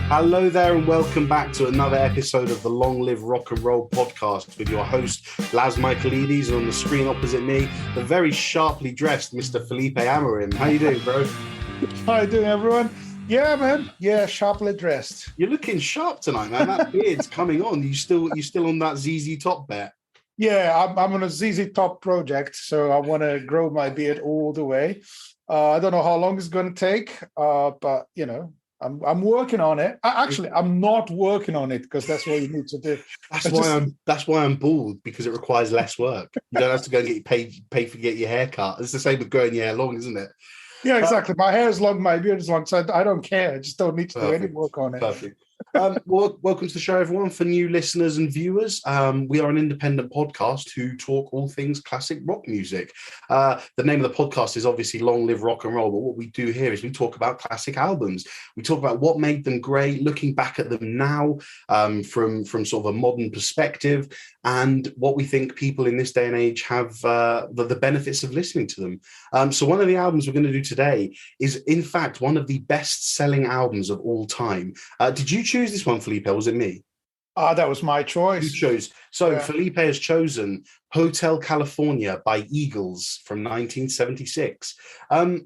Hello there and welcome back to another episode of the Long Live Rock and Roll podcast with your host, Laz Michaelides, and on the screen opposite me, the very sharply dressed Mr. Felipe Amarim. How you doing, bro? How you doing, everyone? Yeah, man. Yeah, sharply dressed. You're looking sharp tonight, man. That beard's coming on. You still on that ZZ Top bet? Yeah, I'm on a ZZ Top project, so I want to grow my beard all the way. I don't know how long it's going to take, but you know, I'm working on it. Actually, I'm not working on it because that's what you need to do. That's why I'm bald, because it requires less work. You don't have to go and get paid for get your hair cut. It's the same with growing your hair long, isn't it? Yeah, exactly. My hair is long, my beard is long, so I don't care. I just don't need to do any work on it. Perfect. Welcome to the show, everyone. For new listeners and viewers, we are an independent podcast who talk all things classic rock music. The name of the podcast is obviously Long Live Rock and Roll, but what we do here is we talk about classic albums. We talk about what made them great, looking back at them now from sort of a modern perspective, and what we think people in this day and age have the benefits of listening to them. So one of the albums we're going to do today is, in fact, one of the best-selling albums of all time. Did you choose this one, Felipe, or was it me? That was my choice. You chose. So yeah. Felipe has chosen Hotel California by Eagles from 1976.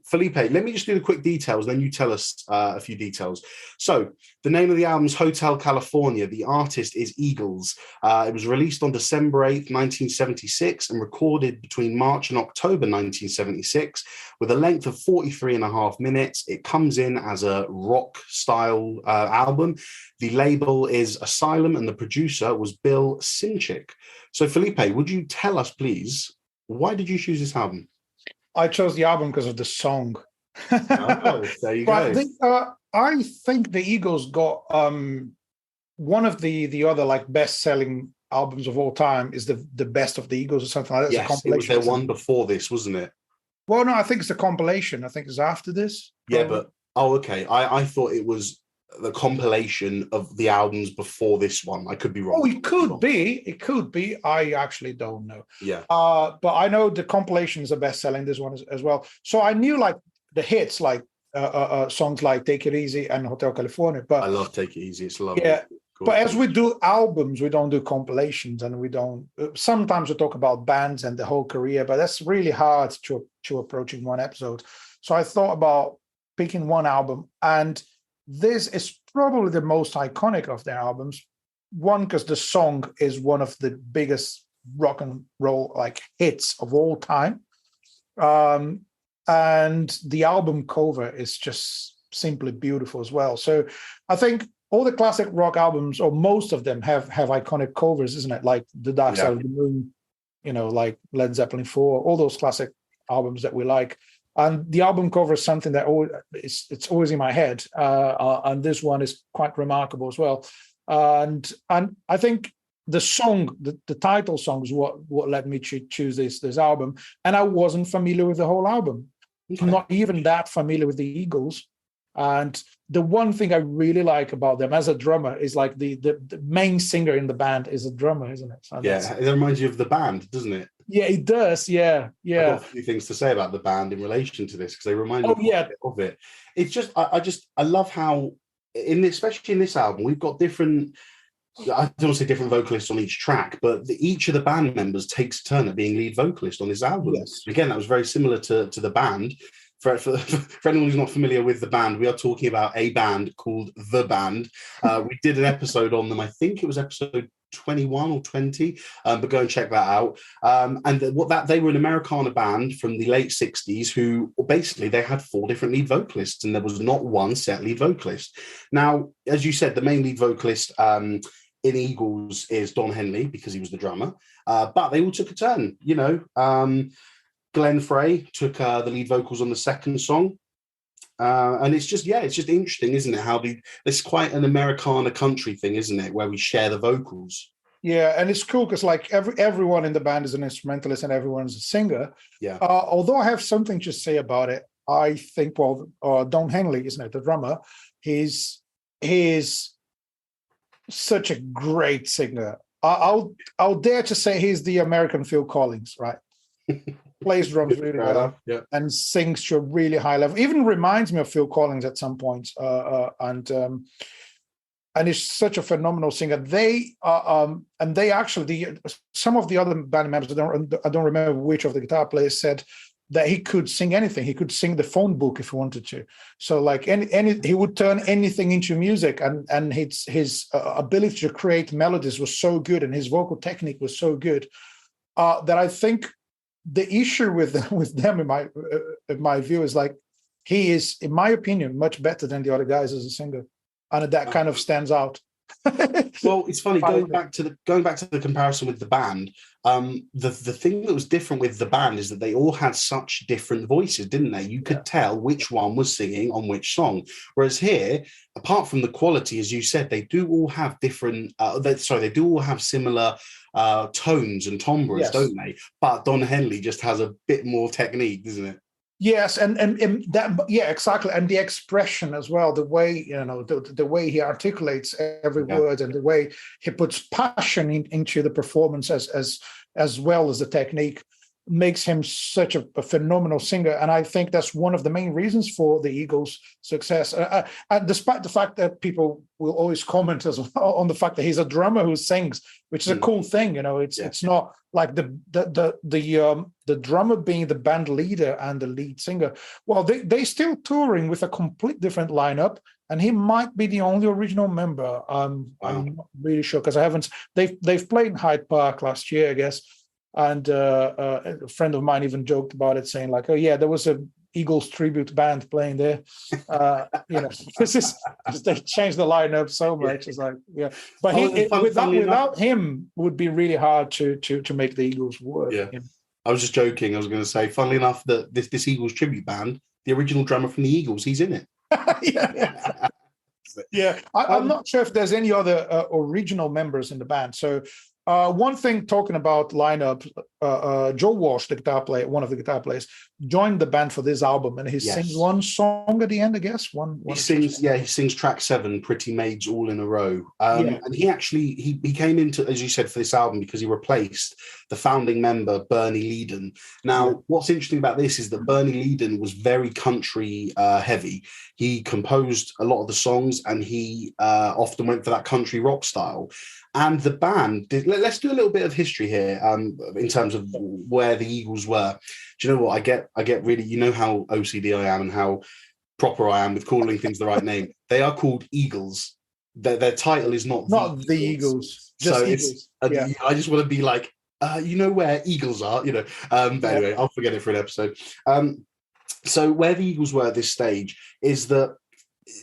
Felipe, let me just do the quick details, then you tell us a few details. So the name of the album is Hotel California. The artist is Eagles. It was released on December 8th, 1976 and recorded between March and October 1976 with a length of 43 and a half minutes. It comes in as a rock-style album. The label is Asylum and the producer was Bill Sinchick. So, Felipe, would you tell us, please, why did you choose this album? I chose the album because of the song. Oh, there you go. I think the Eagles got one of the other like best-selling albums of all time is the Best of the Eagles or something like that. Yes, it was their one before this, wasn't it? Well, no, I think it's a compilation. I think it's after this. Yeah, but okay. I thought it was the compilation of the albums before this one. I could be wrong. Oh, it could be. It could be. I actually don't know. Yeah. But I know the compilation is the best selling. This one as well. So I knew like the hits, like songs like "Take It Easy" and "Hotel California." But I love "Take It Easy." It's lovely. Yeah. Cool. But as we do albums, we don't do compilations, and we don't. Sometimes we talk about bands and the whole career, but that's really hard to approach in one episode. So I thought about picking one album, and this is probably the most iconic of their albums. One, because the song is one of the biggest rock and roll like hits of all time. And the album cover is just simply beautiful as well. So I think all the classic rock albums, or most of them, have iconic covers, isn't it? Like The Dark Side of the Moon, you know, like Led Zeppelin 4, all those classic albums that we like. And the album cover is something that it's always in my head, and this one is quite remarkable as well. And I think the song, the title song, is what led me to choose this album. And I wasn't familiar with the whole album. Okay. I'm not even that familiar with the Eagles. And the one thing I really like about them as a drummer is like the main singer in the band is a drummer, isn't it? So yeah, it reminds you of the band, doesn't it? Yeah, it does. Yeah. I've got a few things to say about the band in relation to this because they remind me of it. It's just, I love how, especially in this album, we've got different. I don't want to say different vocalists on each track, but each of the band members takes a turn at being lead vocalist on this album. Yes. Again, that was very similar to the band. For anyone who's not familiar with the band, we are talking about a band called The Band. We did an episode on them. I think it was episode 21 or 20, but go and check that out. They were an Americana band from the late 60s who basically they had 4 different lead vocalists, and there was not one set lead vocalist. Now, as you said, the main lead vocalist in Eagles is Don Henley because he was the drummer, but they all took a turn, you know. Glenn Frey took the lead vocals on the second song. And it's just interesting, isn't it? How it's quite an Americana country thing, isn't it? Where we share the vocals. Yeah, and it's cool because like everyone in the band is an instrumentalist and everyone's a singer. Yeah. Although I have something to say about it, I think, Don Henley, isn't it, the drummer, he's such a great singer. I'll dare to say he's the American Phil Collins, right? Plays drums really well and sings to a really high level. Even reminds me of Phil Collins at some points. and is such a phenomenal singer. They and they actually some of the other band members, I don't remember which of the guitar players, said that he could sing anything. He could sing the phone book if he wanted to. So like any he would turn anything into music, and his ability to create melodies was so good, and his vocal technique was so good that I think the issue with them, in my view, is like he is, in my opinion, much better than the other guys as a singer, and that kind of stands out. Well, it's funny going back to the comparison with the band. The thing that was different with the band is that they all had such different voices, didn't they? You could tell which one was singing on which song. Whereas here, apart from the quality, as you said, they do all have different. They do all have similar tones and timbres, don't they? But Don Henley just has a bit more technique, doesn't it? Yes, and that, yeah, exactly, and the expression as well, the way, the way he articulates every word, and the way he puts passion into the performance as well as the technique, makes him such a phenomenal singer. And I think that's one of the main reasons for the Eagles' success. Despite the fact that people will always comment as well on the fact that he's a drummer who sings, which is a cool thing. It's not like the drummer being the band leader and the lead singer. Well, they still touring with a complete different lineup, and he might be the only original member. I'm not really sure, because they've played in Hyde Park last year, I guess. And a friend of mine even joked about it, saying like, "Oh yeah, there was a Eagles tribute band playing there." This is they changed the lineup so much. It's like, but without him, would be really hard to make the Eagles work. Yeah, I was just joking. I was going to say, funnily enough, that this Eagles tribute band, the original drummer from the Eagles, he's in it. I'm not sure if there's any other original members in the band. So. One thing, talking about lineup, Joe Walsh, the guitar player, one of the guitar players, joined the band for this album, and he sings one song at the end, I guess. He sings track 7, Pretty Maids All in a Row. And he actually he came into, as you said, for this album because he replaced the founding member Bernie Leadon. Now, what's interesting about this is that Bernie Leadon was very country heavy. He composed a lot of the songs, and he often went for that country rock style. And the band did. Let's do a little bit of history here, in terms of where the Eagles were. Do you know what? I get really, you know how OCD I am and how proper I am with calling things the right name. They are called Eagles. Their title is not the Eagles. Just Eagles. I just want to be like, you know where Eagles are, But anyway, I'll forget it for an episode. So where the Eagles were at this stage is that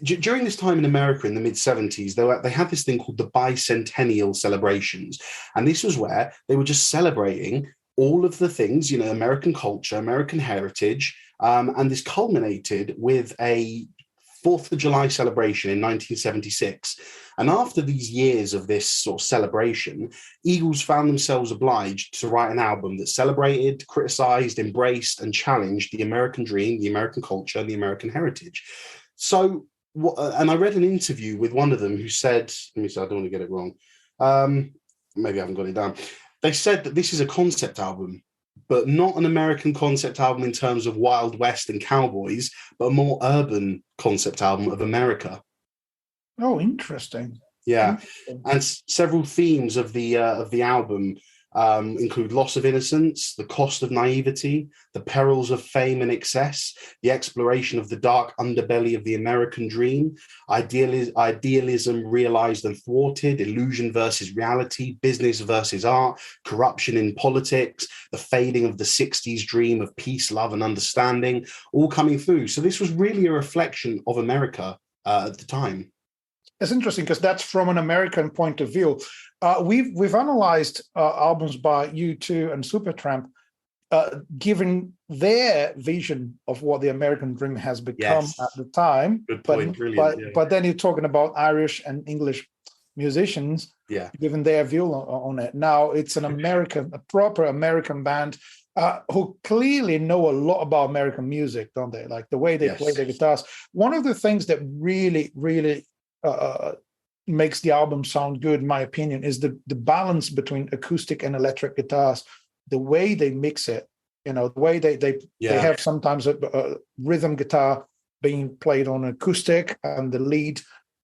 during this time in America in the mid-70s, they had this thing called the Bicentennial celebrations. And this was where they were just celebrating all of the things, American culture, American heritage. And this culminated with a 4th of July celebration in 1976. And after these years of this sort of celebration, Eagles found themselves obliged to write an album that celebrated, criticized, embraced, and challenged the American dream, the American culture, the American heritage. So, and I read an interview with one of them who said, let me see, I don't want to get it wrong. Maybe I haven't got it down. They said that this is a concept album, but not an American concept album in terms of Wild West and cowboys, but a more urban concept album of America. Oh, interesting. Yeah. Interesting. And several themes of the album include loss of innocence, the cost of naivety, the perils of fame and excess, the exploration of the dark underbelly of the American dream, idealism realized and thwarted, illusion versus reality, business versus art, corruption in politics, the fading of the 60s dream of peace, love, and understanding, all coming through. So this was really a reflection of America at the time. It's interesting because that's from an American point of view. We've analyzed albums by U2 and Supertramp, given their vision of what the American dream has become at the time. Good point. But then you're talking about Irish and English musicians, given their view on it. Now it's a proper American band who clearly know a lot about American music, don't they? Like the way they play their guitars. One of the things that really, really makes the album sound good, in my opinion, is the balance between acoustic and electric guitars, the way they mix it, the way they have sometimes a rhythm guitar being played on acoustic and the lead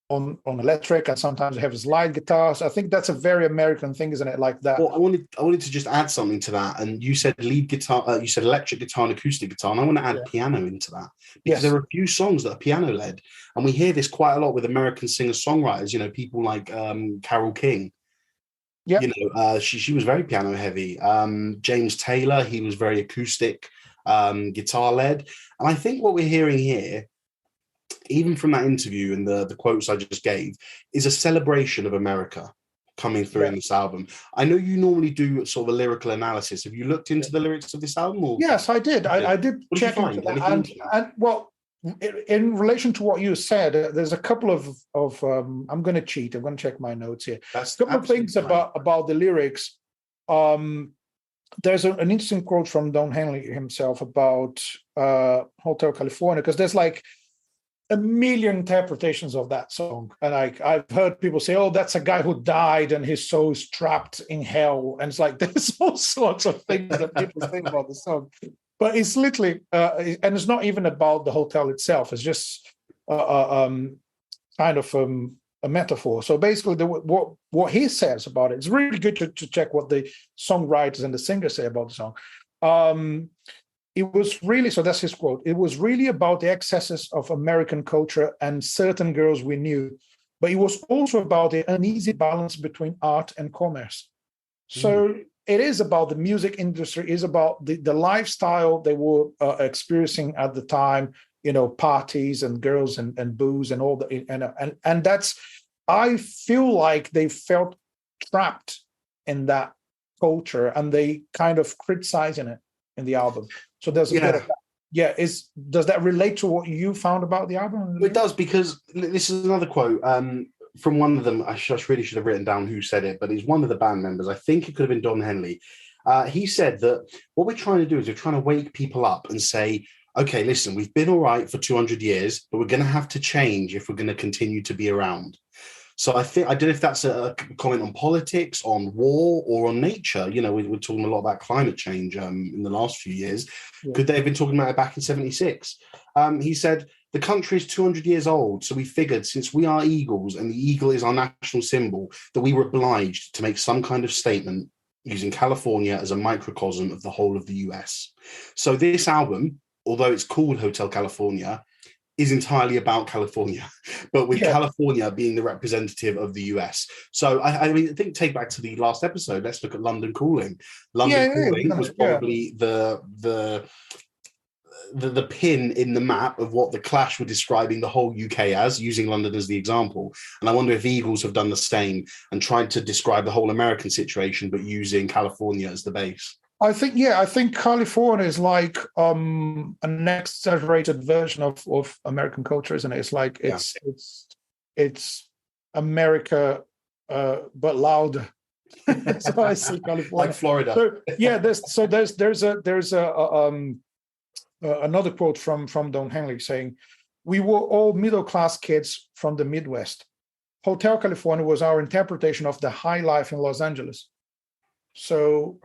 on electric, and sometimes they have slide guitars. I think that's a very American thing, isn't it? Like that. Well, I wanted to just add something to that. And you said lead guitar, you said electric guitar and acoustic guitar, and I want to add piano into that, because there are a few songs that are piano led, and we hear this quite a lot with American singer songwriters. You know, people like Carole King. Yeah, you know, she was very piano heavy. James Taylor, he was very acoustic, guitar led, and I think what we're hearing here, even from that interview and the quotes I just gave, is a celebration of America coming through in this album. I know you normally do sort of a lyrical analysis. Have you looked into the lyrics of this album? Or? Yes, I did. I did check into that. And well, in relation to what you said, there's a couple of I'm going to cheat. I'm going to check my notes here. That's a couple of things about the lyrics. There's an interesting quote from Don Henley himself about Hotel California, because there's like a million interpretations of that song, and I've heard people say, "Oh, that's a guy who died and his soul is trapped in hell," and it's like there's all sorts of things that people think about the song, but it's literally, and it's not even about the hotel itself. It's just kind of a metaphor. So basically, what he says about it, it's really good to check what the songwriters and the singers say about the song. It was really, so that's his quote, it was really about the excesses of American culture and certain girls we knew, but it was also about the uneasy balance between art and commerce. So it is about the music industry, it is about the lifestyle they were experiencing at the time, you know, parties and girls and booze and all that. And that's, I feel like they felt trapped in that culture, and they kind of criticizing it in the album. So there's a bit of that. Yeah, does that relate to what you found about the album? It does, because this is another quote from one of them. I really should have written down who said it, but he's one of the band members. I think it could have been Don Henley. He said that what we're trying to do is we're trying to wake people up and say, okay, listen, we've been all right for 200 years, but we're going to have to change if we're going to continue to be around. So I don't know if that's a comment on politics, on war, or on nature. You know, we're talking a lot about climate change in the last few years. Yeah. Could they have been talking about it back in 76? He said, the country is 200 years old, so we figured since we are eagles and the eagle is our national symbol, that we were obliged to make some kind of statement using California as a microcosm of the whole of the US. So this album, although it's called Hotel California, is entirely about California, but with California being the representative of the US. So I mean, I think take back to the last episode. Let's look at London Calling. London Calling was probably the pin in the map of what the Clash were describing the whole UK as, using London as the example. And I wonder if Eagles have done the same and tried to describe the whole American situation, but using California as the base. I think California is like an exaggerated version of American culture, isn't it? It's like it's America, but louder. So I see California, like Florida. So there's another quote from Don Henley saying, "We were all middle class kids from the Midwest. Hotel California was our interpretation of the high life in Los Angeles." So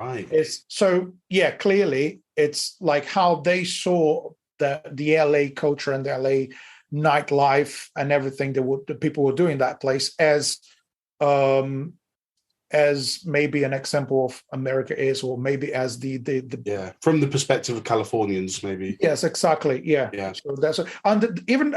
clearly it's like how they saw the LA culture and the LA nightlife and everything the people were doing in that place as maybe an example of America is, or maybe as the from the perspective of Californians, maybe. Yes, exactly. Yeah. So that's even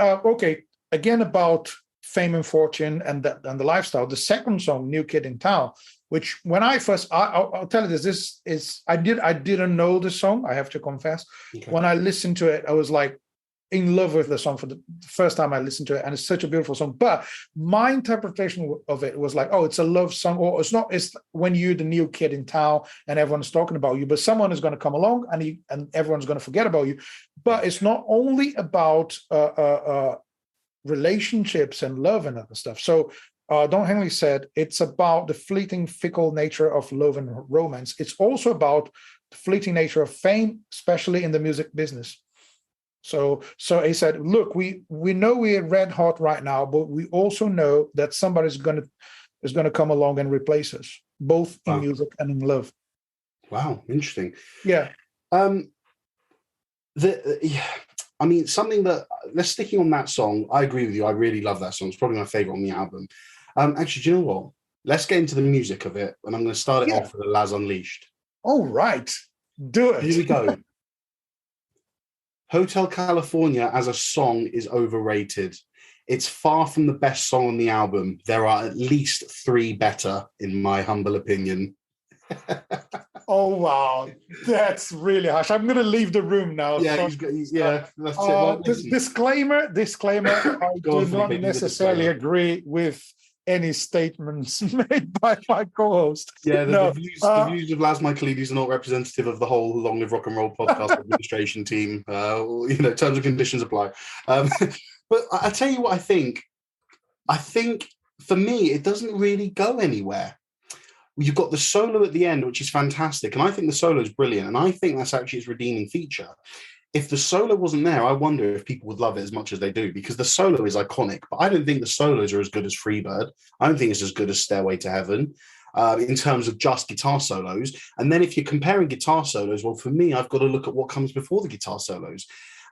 again about fame and fortune and the lifestyle. The second song, New Kid in Town, which when I first, I'll tell you this is I didn't know the song, I have to confess. Okay. When I listened to it, I was like in love with the song for the first time I listened to it, and it's such a beautiful song. But my interpretation of it was like, oh, it's a love song, or it's when you're the new kid in town and everyone's talking about you, but someone is going to come along and everyone's going to forget about you. But it's not only about relationships and love and other stuff. So Don Henley said it's about the fleeting, fickle nature of love and romance. It's also about the fleeting nature of fame, especially in the music business. So he said, look, we know we're red hot right now, but we also know that somebody's going to come along and replace us, both in music and in love. Wow, interesting. Yeah. I mean, something that, let's sticking on that song. I agree with you. I really love that song. It's probably my favorite on the album. Actually, do you know what? Let's get into the music of it, and I'm going to start it off with the Laz Unleashed. All right, do it. Here we go. Hotel California as a song is overrated. It's far from the best song on the album. There are at least 3 better, in my humble opinion. Oh, wow. That's really harsh. I'm going to leave the room now. Yeah, that's it. Well, disclaimer, I do not necessarily agree with any statements made by my co-host. Yeah, the views of Laz Michaelides are not representative of the whole Long Live Rock and Roll podcast administration team. Terms and conditions apply. But I tell you what, I think for me, it doesn't really go anywhere. You've got the solo at the end, which is fantastic. And I think the solo is brilliant. And I think that's actually its redeeming feature. If the solo wasn't there, I wonder if people would love it as much as they do, because the solo is iconic. But I don't think the solos are as good as Freebird. I don't think it's as good as Stairway to Heaven in terms of just guitar solos. And then if you're comparing guitar solos, well, for me, I've got to look at what comes before the guitar solos.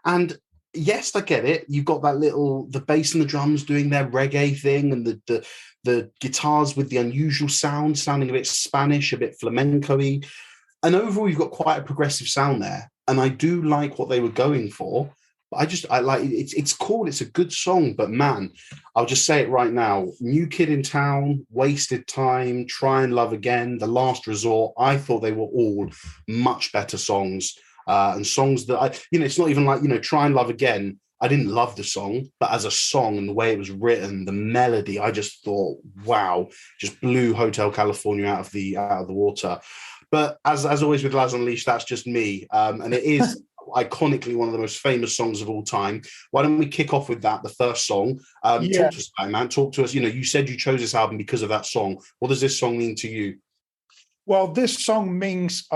And yes, I get it. You've got the bass and the drums doing their reggae thing, and the guitars with the unusual sound, sounding a bit Spanish, a bit flamenco-y. And overall, you've got quite a progressive sound there. And I do like what they were going for. But I like it. It's cool. It's a good song. But man, I'll just say it right now. New Kid in Town, Wasted Time, Try and Love Again, The Last Resort. I thought they were all much better songs. And songs that it's not even like, Try and Love Again. I didn't love the song, but as a song and the way it was written, the melody, I just thought, wow, just blew Hotel California out of the water. But as always with Laz Unleashed, that's just me. And it is iconically one of the most famous songs of all time. Why don't we kick off with that, the first song? Talk to us about it, man. Talk to us. You said you chose this album because of that song. What does this song mean to you? Well, this song means...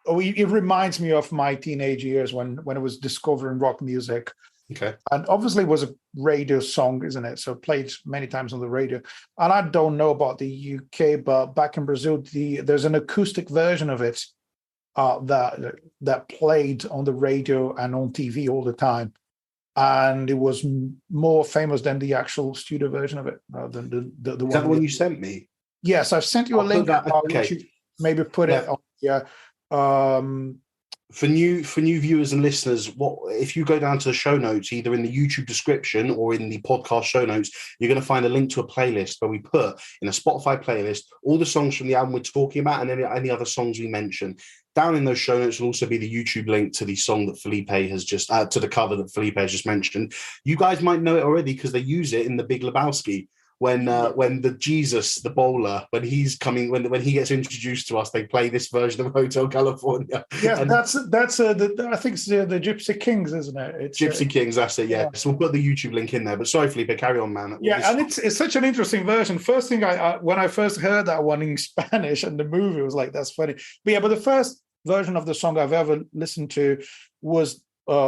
it reminds me of my teenage years when I was discovering rock music. Okay. And obviously it was a radio song, isn't it? So played many times on the radio. And I don't know about the UK, but back in Brazil, there's an acoustic version of it that played on the radio and on TV all the time. And it was more famous than the actual studio version of it. Than the Is that the one you sent me? Yes, I've sent you a link. Okay. Maybe put it on. Yeah. For new viewers and listeners, if you go down to the show notes, either in the YouTube description or in the podcast show notes, you're going to find a link to a playlist where we put in a Spotify playlist all the songs from the album we're talking about and any other songs we mentioned. Down in those show notes will also be the YouTube link to the song that Felipe has just to the cover that Felipe has just mentioned. You guys might know it already because they use it in The Big Lebowski. When the Jesus, the bowler, when he's coming, when he gets introduced to us, they play this version of Hotel California. Yeah, that's I think it's the Gypsy Kings, isn't it? It's Gypsy Kings, that's it. Yeah. So we'll put the YouTube link in there. But sorry, Felipe, carry on, man. And it's such an interesting version. First thing when I first heard that one in Spanish and the movie was like, that's funny. But the first version of the song I've ever listened to was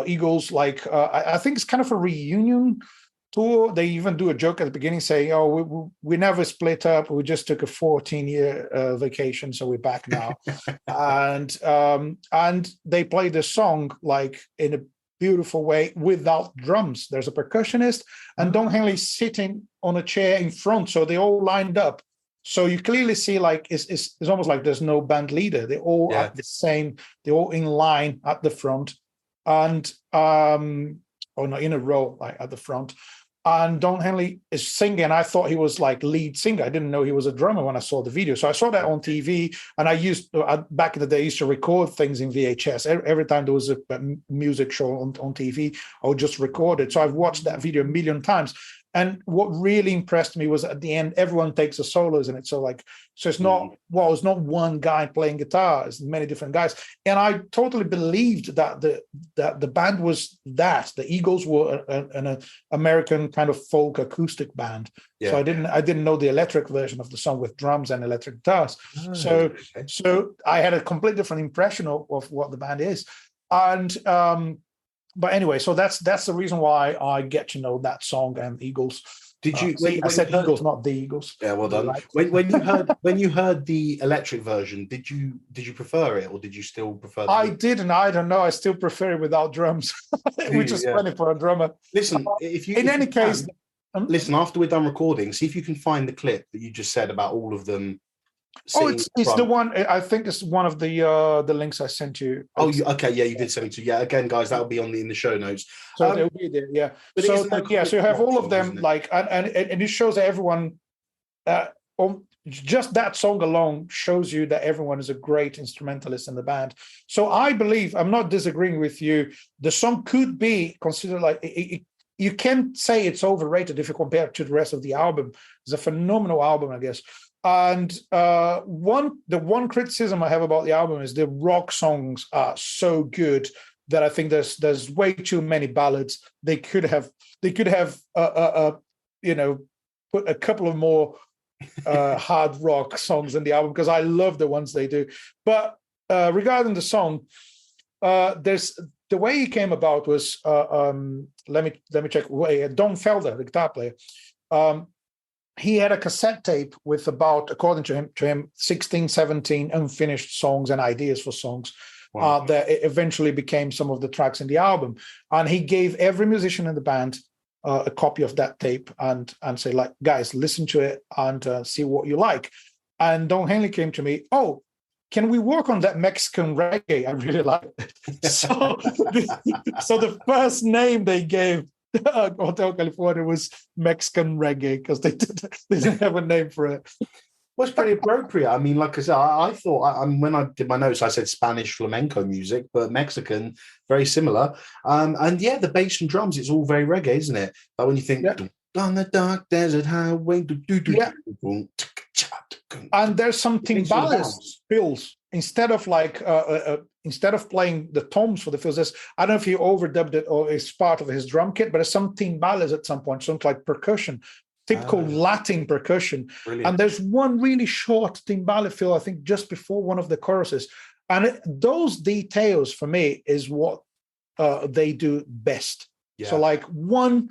Eagles. I think it's kind of a reunion tour. They even do a joke at the beginning saying, "Oh, we never split up. We just took a 14-year vacation, so we're back now." and they play the song in a beautiful way without drums. There's a percussionist and Don Henley sitting on a chair in front, so they all lined up. So you clearly see it's almost like there's no band leader. They're all at the same. They're all in line at the front, and in a row at the front. And Don Henley is singing. I thought he was lead singer. I didn't know he was a drummer when I saw the video. So I saw that on TV, and I back in the day, I used to record things in VHS. Every time there was a music show on TV, I would just record it. So I've watched that video a million times. And what really impressed me was at the end, everyone takes a solos in it. So it's not it's not one guy playing guitar. It's many different guys. And I totally believed that the band was that. The Eagles were an American kind of folk acoustic band. Yeah. So I didn't know the electric version of the song with drums and electric guitars. Oh, so I had a completely different impression of what the band is. And But anyway, so that's the reason why I get to know that song and Eagles. Did you? I said Eagles, not the Eagles. Yeah, well done. Right. When you heard the electric version, did you prefer it, or did you still prefer? I didn't. I don't know. I still prefer it without drums, which is funny for a drummer. Listen, if you listen after we're done recording, see if you can find the clip that you just said about all of them. Oh, it's the one. I think it's one of the links I sent you. Okay, yeah, you did send it to. Yeah, again, guys, that'll be in the show notes. So it'll be there. Yeah. So so you have all of them, like, and it shows that everyone. Just that song alone shows you that everyone is a great instrumentalist in the band. So I believe, I'm not disagreeing with you, the song could be considered like you can't say it's overrated if you compare it to the rest of the album. It's a phenomenal album, I guess. And the one criticism I have about the album is the rock songs are so good that I think there's way too many ballads. They could have put a couple of more hard rock songs in the album, because I love the ones they do. But regarding the song, there's the way he came about was let me check. Don Felder, the guitar player, he had a cassette tape with about, according to him 16, 17 unfinished songs and ideas for songs. Wow. That eventually became some of the tracks in the album, and he gave every musician in the band a copy of that tape and say, like, guys, listen to it and see what you like. And Don Henley came to me, oh, can we work on that Mexican reggae? I really like it. So the first name they gave Hotel California was Mexican reggae, because they didn't have a name for it. Well, it's pretty appropriate. I mean, like I said, I thought when I did my notes, I said Spanish flamenco music, but Mexican, very similar. And yeah, the bass and drums, it's all very reggae, isn't it? But when you think, on the dark desert highway, and there's some timbales fills instead of playing the toms for the fills. I don't know if he overdubbed it or it's part of his drum kit, but there's some timbales at some point, something like percussion. Typical Latin percussion. Brilliant. And there's one really short timbale fill, I think, just before one of the choruses. And those details, for me, is what they do best. Yeah. So like one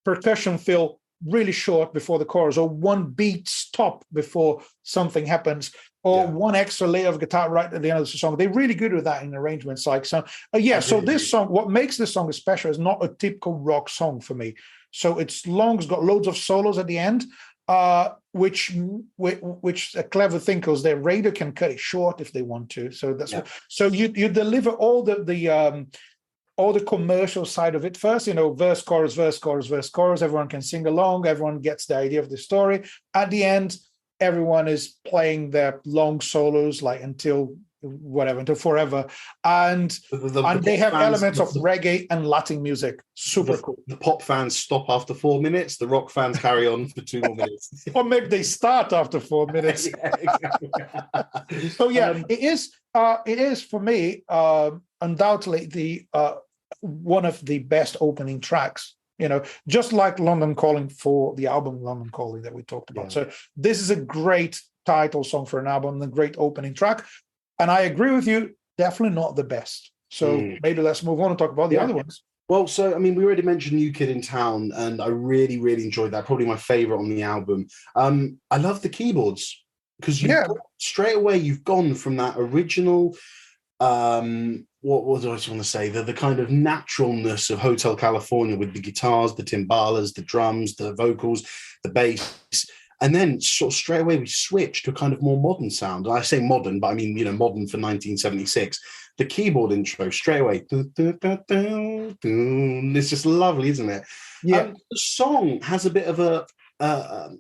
percussion fill really short before the chorus, or one beat stop before something happens, or one extra layer of guitar right at the end of the song. They're really good with that in arrangements. Like so, so this song, what makes this song special is not a typical rock song for me. So it's long, it's got loads of solos at the end, which a clever thing, because their radio can cut it short if they want to. So that's so you deliver all the commercial side of it first, verse, chorus, verse, chorus, verse, chorus. Everyone can sing along. Everyone gets the idea of the story. At the end, everyone is playing their long solos, like until forever. And they have elements of reggae and Latin music. Super cool. The pop fans stop after 4 minutes. The rock fans carry on for 2 more minutes. Or maybe they start after 4 minutes. Exactly. So it is for me undoubtedly the one of the best opening tracks. Just like London Calling for the album London Calling that we talked about. So this is a great title song for an album and a great opening track. And I agree with you, definitely not the best. So maybe let's move on and talk about the other ones. Well, so, I mean, we already mentioned New Kid in Town, and I really, really enjoyed that. Probably my favorite on the album. I love the keyboards, because straight away you've gone from that original, what do I just want to say? The kind of naturalness of Hotel California with the guitars, the timbales, the drums, the vocals, the bass. And then sort of straight away we switched to a kind of more modern sound. I say modern, but I mean, modern for 1976. The keyboard intro straight away. It's just lovely, isn't it? Yeah. The song has a bit of a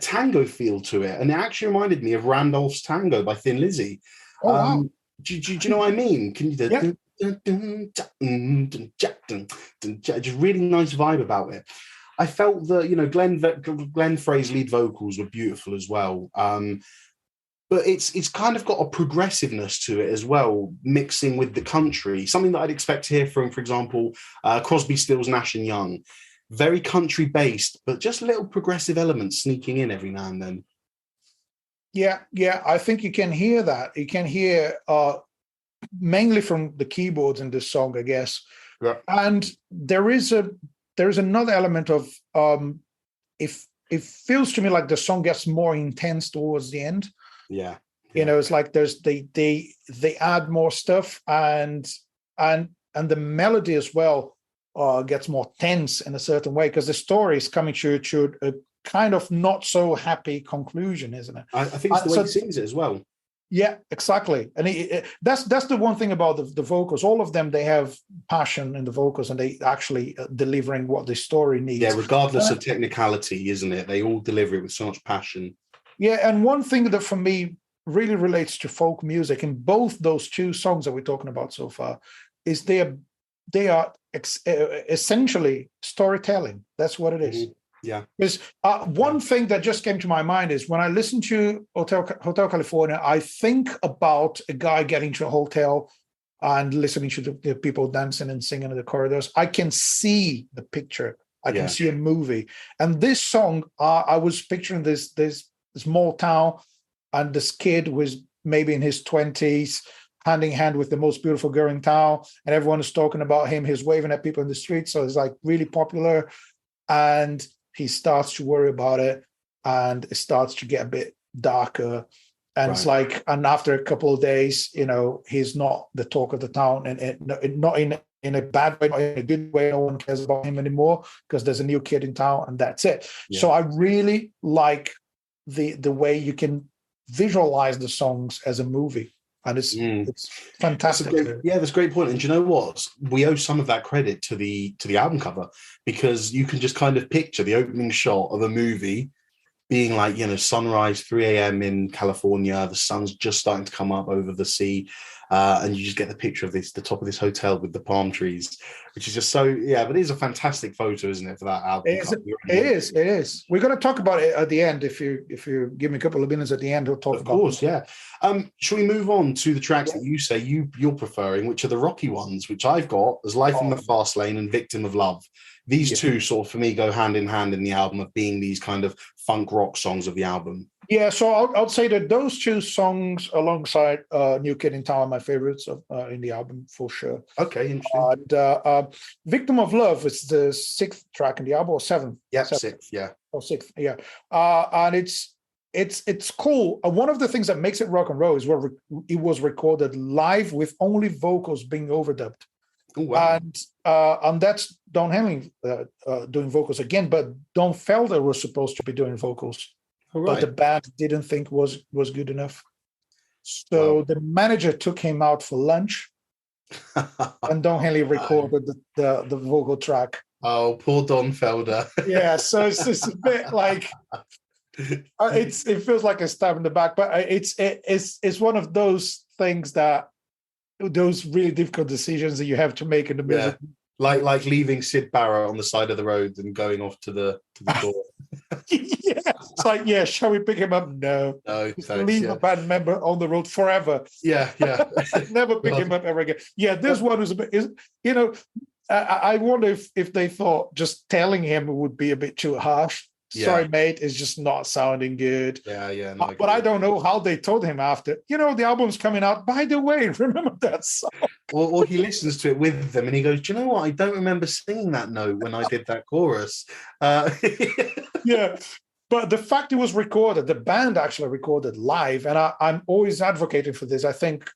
tango feel to it. And it actually reminded me of Randolph's Tango by Thin Lizzy. Oh, wow. Do you know what I mean? Can you just really nice vibe about it. I felt that Glenn Frey's lead vocals were beautiful as well, but it's kind of got a progressiveness to it as well, mixing with the country. Something that I'd expect to hear from, for example, Crosby, Stills, Nash and Young. Very country based, but just little progressive elements sneaking in every now and then. Yeah, I think you can hear that. You can hear mainly from the keyboards in this song, I guess. Yeah. And there is another element of if it feels to me like the song gets more intense towards the end. Yeah. You know, it's like they add more stuff, and the melody as well gets more tense in a certain way, because the story is coming to a kind of not so happy conclusion, isn't it? I think it's the way he sings it as well. Yeah, exactly. And that's the one thing about the vocals. All of them, they have passion in the vocals, and they actually delivering what the story needs. Yeah, regardless of technicality, isn't it? They all deliver it with so much passion. Yeah, and one thing that for me really relates to folk music in both those two songs that we're talking about so far is they are essentially storytelling. That's what it is. Mm-hmm. Yeah. Because one thing that just came to my mind is when I listen to Hotel California, I think about a guy getting to a hotel and listening to the people dancing and singing in the corridors. I can see the picture. I can see a movie. And this song, I was picturing this small town, and this kid was maybe in his 20s, hand in hand with the most beautiful girl in town, and everyone is talking about him. He's waving at people in the street, so it's like really popular. And he starts to worry about it, and it starts to get a bit darker. And it's like, and after a couple of days, you know, he's not the talk of the town, and not in a bad way, not in a good way. No one cares about him anymore because there's a new kid in town, and that's it. Yeah. So I really like the way you can visualize the songs as a movie. And it's fantastic. That's a great point. And do you know what? We owe some of that credit to the album cover, because you can just kind of picture the opening shot of a movie being like, you know, sunrise, 3 a.m. in California, the sun's just starting to come up over the sea, and you just get the picture of the top of this hotel with the palm trees, which is just so, but it is a fantastic photo, isn't it, for that album? It is. We're going to talk about it at the end. If you give me a couple of minutes at the end, we'll talk about it. Of course, yeah. Shall we move on to the tracks that you say you're preferring, which are the rocky ones, which I've got as Life in the Fast Lane and Victim of Love. These two sort of, for me, go hand in hand in the album of being these kind of funk rock songs of the album. Yeah, so I'll say that those two songs alongside New Kid in Town are my favorites in the album for sure. Okay, interesting. And Victim of Love is the 6th track in the album, or 7th? Yeah, 6th, yeah. Or 6th, yeah. And it's cool. One of the things that makes it rock and roll is where it was recorded live with only vocals being overdubbed. Oh, wow. And that's Don Henley doing vocals again, but Don Felder was supposed to be doing vocals, but the band didn't think was good enough. So the manager took him out for lunch, and Don Henley recorded the vocal track. Oh, poor Don Felder. Yeah, so it's just a bit like it feels like a stab in the back, but it's one of those things that. Those really difficult decisions that you have to make in the music. Yeah. Like leaving Sid Barrett on the side of the road and going off to the door. It's like, shall we pick him up? No. Thanks, leave a band member on the road forever. Yeah. Never pick him up ever again. Yeah, this one was a bit, you know, I wonder if they thought just telling him would be a bit too harsh. Sorry, mate, it's just not sounding good. Yeah. No, but I don't know how they told him after. You know, the album's coming out. By the way, remember that song? Or he listens to it with them and he goes, do you know what? I don't remember singing that note when I did that chorus. Yeah, but the fact it was recorded, the band actually recorded live, and I'm always advocating for this. I think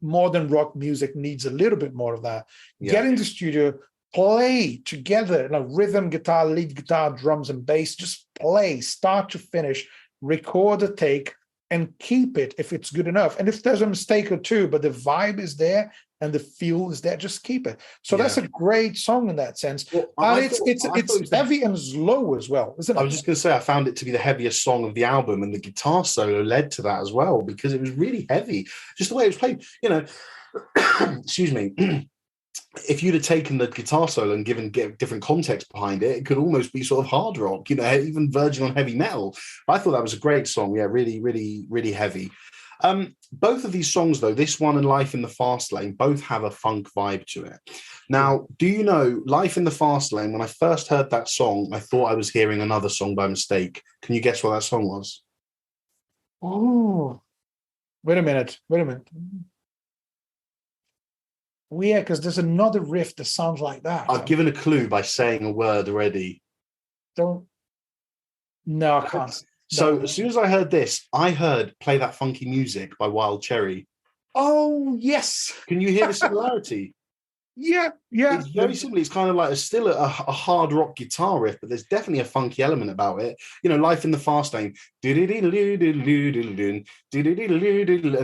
modern rock music needs a little bit more of that. Yeah. Get in the studio, play together, rhythm, guitar, lead guitar, drums, and bass. Just play, start to finish, record a take, and keep it if it's good enough. And if there's a mistake or two, but the vibe is there and the feel is there, just keep it. So that's a great song in that sense. Well, and it's heavy and slow as well, isn't it? I was just going to say, I found it to be the heaviest song of the album, and the guitar solo led to that as well, because it was really heavy. Just the way it was played, excuse me. If you'd have taken the guitar solo and given different context behind it, it could almost be sort of hard rock, even verging on heavy metal. I thought that was a great song. Yeah, really, really, really heavy. Both of these songs, though, this one and Life in the Fast Lane, both have a funk vibe to it. Now, do you know, Life in the Fast Lane, when I first heard that song, I thought I was hearing another song by mistake. Can you guess what that song was? Oh, wait a minute. Well, yeah, because there's another riff that sounds like that. I've given a clue by saying a word already. Don't. No, I can't. So as soon as I heard this, I heard "Play That Funky Music" by Wild Cherry. Oh, yes. Can you hear the similarity? Yeah. It's very simple. It's kind of like still a hard rock guitar riff, but there's definitely a funky element about it. You know, Life in the Fast Lane, and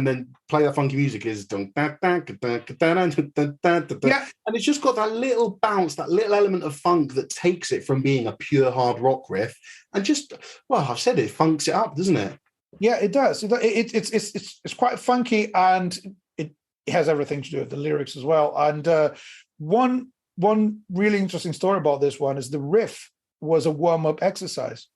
then Play That Funky Music is, and it's just got that little bounce, that little element of funk that takes it from being a pure hard rock riff and just, well, I've said it, funks it up, doesn't it? Yeah, it does. It's quite funky, and it has everything to do with the lyrics as well. And one really interesting story about this one is the riff was a warm-up exercise.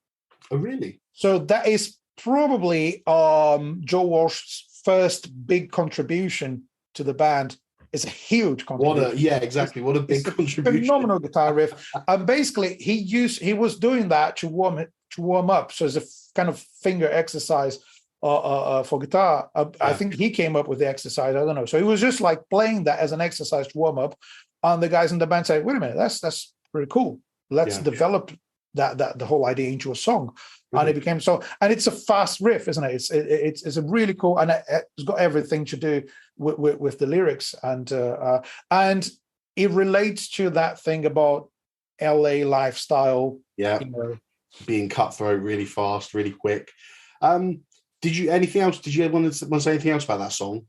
Oh, really? So that is probably Joe Walsh's first big contribution to the band. It's a huge contribution. What a big contribution. Phenomenal guitar riff. And basically he was doing that to warm up. So it's a kind of finger exercise for guitar. I think he came up with the exercise. I don't know. So he was just like playing that as an exercise to warm up. And the guys in the band say, wait a minute, that's pretty cool. Let's develop the whole idea into a song. Mm-hmm. And it became so, and it's a fast riff, isn't it? It's a really cool, and it's got everything to do with the lyrics, and it relates to that thing about LA lifestyle. Yeah, being cutthroat, really fast, really quick. Did you anything else? Did you want to say anything else about that song?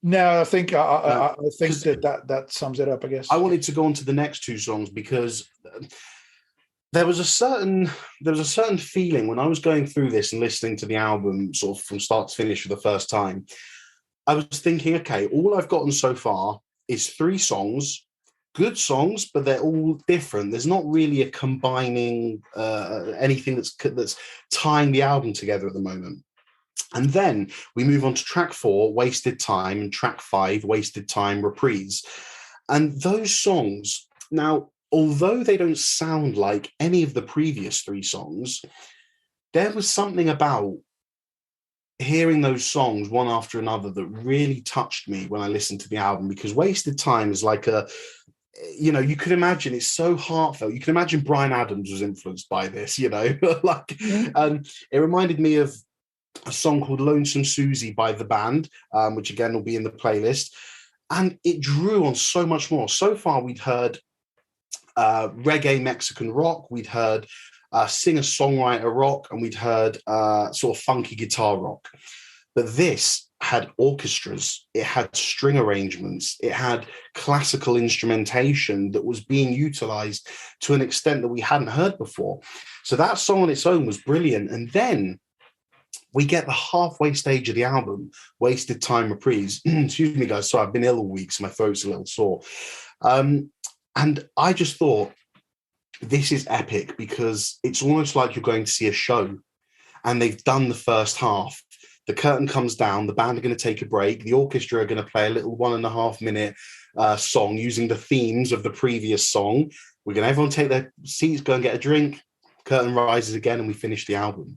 No, I think I think that sums it up, I guess. I wanted to go on to the next two songs because there was a certain feeling when I was going through this and listening to the album sort of from start to finish for the first time. I was thinking, okay, all I've gotten so far is 3 songs, good songs, but they're all different. There's not really a combining anything that's tying the album together at the moment. And then we move on to track 4, Wasted Time, and track 5, Wasted Time, Reprise. And those songs, now, although they don't sound like any of the previous 3 songs, there was something about hearing those songs one after another that really touched me when I listened to the album, because Wasted Time is like you could imagine it's so heartfelt. You can imagine Bryan Adams was influenced by this, it reminded me of a song called Lonesome Susie by The Band, which again will be in the playlist. And it drew on so much more. So far, we'd heard reggae Mexican rock, we'd heard singer-songwriter rock, and we'd heard sort of funky guitar rock. But this had orchestras, it had string arrangements, it had classical instrumentation that was being utilized to an extent that we hadn't heard before. So that song on its own was brilliant. And then we get the halfway stage of the album, Wasted Time, Reprise. Excuse me, guys. Sorry, I've been ill all week, so my throat's a little sore. And I just thought, this is epic, because it's almost like you're going to see a show, and they've done the first half. The curtain comes down, the band are going to take a break, the orchestra are going to play a little 1.5 minute song using the themes of the previous song. We're going to everyone take their seats, go and get a drink, curtain rises again, and we finish the album.